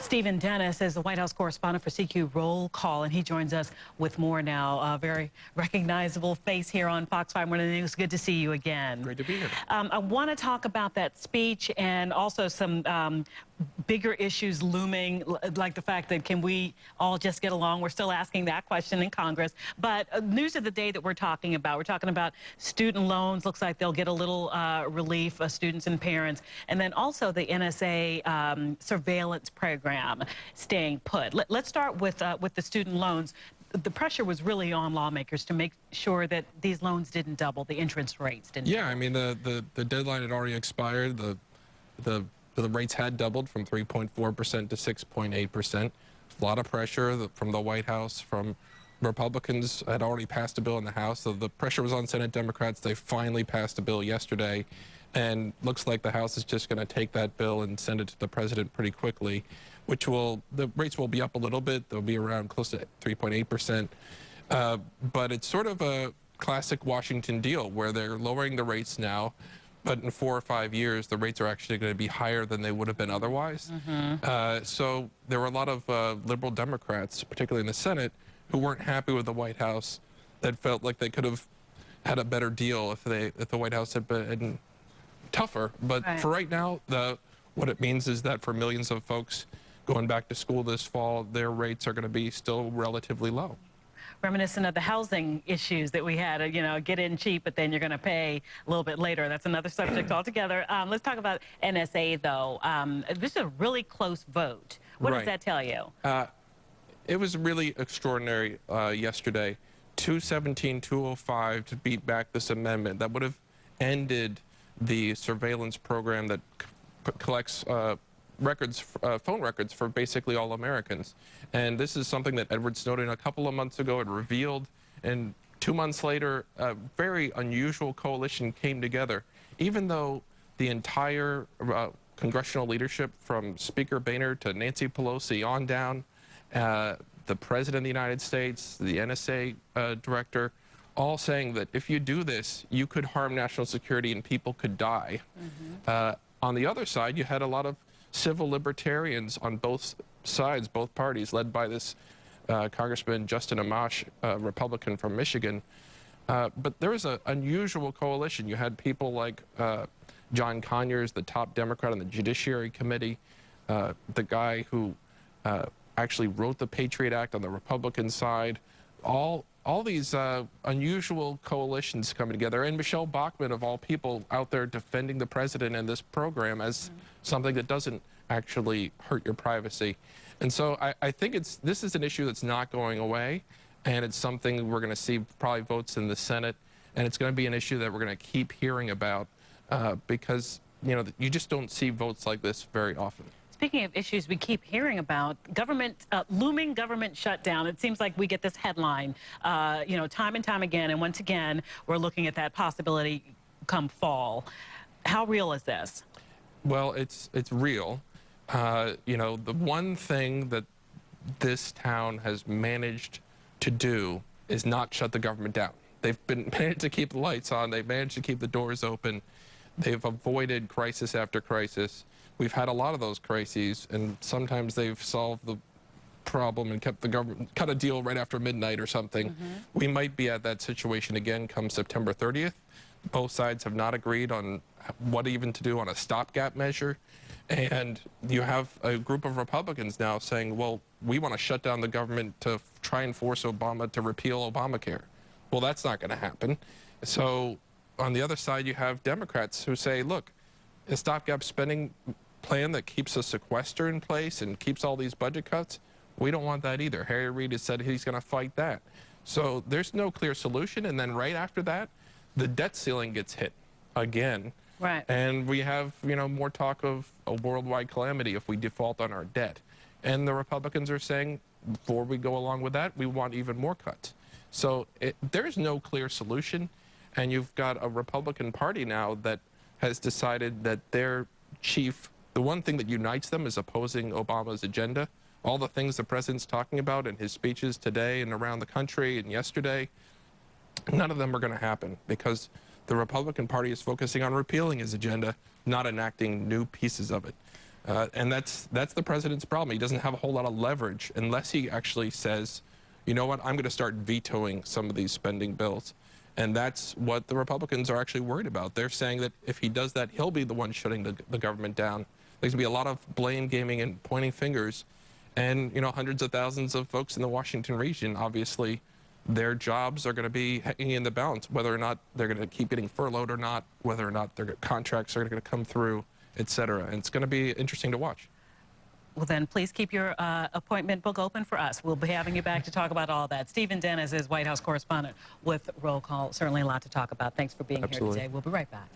Stephen Dennis is the White House correspondent for CQ Roll Call, and he joins us with more now. A very recognizable face here on Fox 5 Morning News. Good to see you again. Great to be here. I want to talk about that speech and also some bigger issues looming, like the fact that can we all just get along? We're still asking that question in Congress. But news of the day that we're talking about student loans. Looks like they'll get a little relief, students and parents. And then also the NSA surveillance program staying put. Let's start with the student loans. The pressure was really on lawmakers to make sure that these loans didn't double, the interest rates didn't double. I mean, the deadline had already expired. The rates had doubled from 3.4% to 6.8%. A lot of pressure from the White House, from Republicans had already passed a bill in the House, so the pressure was on Senate Democrats. They finally passed a bill yesterday, and looks like the House is just going to take that bill and send it to the president pretty quickly, which the rates will be up a little bit. They'll be around close to 3.8%. But it's sort of a classic Washington deal where they're lowering the rates now, but in 4 or 5 years, the rates are actually going to be higher than they would have been otherwise. So there were a lot of liberal Democrats, particularly in the Senate, who weren't happy with the White House, that felt like they could have had a better deal if the White House had been tougher. But for right now, what it means is that for millions of folks going back to school this fall, their rates are going to be still relatively low. Reminiscent of the housing issues that we had, you know, get in cheap, but then you're going to pay a little bit later. That's another subject altogether. Let's talk about NSA, though. This is a really close vote. What does that tell you? It was really extraordinary yesterday. 217-205 to beat back this amendment that would have ended the surveillance program that collects phone records for basically all Americans. And this is something that Edward Snowden a couple of months ago had revealed, and 2 months later, a very unusual coalition came together. Even though the entire congressional leadership, from Speaker Boehner to Nancy Pelosi on down, the President of the United States, the NSA director, all saying that if you do this, you could harm national security and people could die. On the other side, you had a lot of civil libertarians on both sides, both parties, led by this Congressman Justin Amash, Republican from Michigan. But there was an unusual coalition. You had people like John Conyers, the top Democrat on the Judiciary Committee, the guy who actually wrote the Patriot Act on the Republican side. All these unusual coalitions coming together, and Michelle Bachmann, of all people, out there defending the president and this program as something that doesn't actually hurt your privacy. And so I think this is an issue that's not going away, and it's something we're going to see probably votes in the Senate, and it's going to be an issue that we're going to keep hearing about because you just don't see votes like this very often. Speaking of issues we keep hearing about, looming government shutdown. It seems like we get this headline, time and time again, and once again, we're looking at that possibility come fall. How real is this? Well, it's real. The one thing that this town has managed to do is not shut the government down. They've managed to keep the lights on. They've managed to keep the doors open. They've avoided crisis after crisis. We've had a lot of those crises, and sometimes they've solved the problem and kept the government, cut a deal right after midnight or something. We might be at that situation again come September 30th. Both sides have not agreed on what even to do on a stopgap measure. And you have a group of Republicans now saying, well, we want to shut down the government to try and force Obama to repeal Obamacare. Well, that's not going to happen. So on the other side, you have Democrats who say, look, a stopgap spending plan that keeps a sequester in place and keeps all these budget cuts, we don't want that either. Harry Reid has said he's going to fight that. So there's no clear solution. And then right after that, the debt ceiling gets hit again. Right. And we have, more talk of a worldwide calamity if we default on our debt. And the Republicans are saying, before we go along with that, we want even more cuts. So there's no clear solution. And you've got a Republican Party now that has decided that their chief, the one thing that unites them is opposing Obama's agenda. All the things the president's talking about in his speeches today and around the country and yesterday, none of them are going to happen because the Republican Party is focusing on repealing his agenda, not enacting new pieces of it. And that's the president's problem. He doesn't have a whole lot of leverage unless he actually says, you know what, I'm going to start vetoing some of these spending bills. And that's what the Republicans are actually worried about. They're saying that if he does that, he'll be the one shutting the government down. There's going to be a lot of blame gaming and pointing fingers. And, you know, hundreds of thousands of folks in the Washington region, obviously, their jobs are going to be hanging in the balance, whether or not they're going to keep getting furloughed or not, whether or not their contracts are going to come through, et cetera. And it's going to be interesting to watch. Well, then please keep your appointment book open for us. We'll be having you back to talk about all that. Stephen Dennis is White House correspondent with Roll Call. Certainly a lot to talk about. Thanks for being here today. We'll be right back.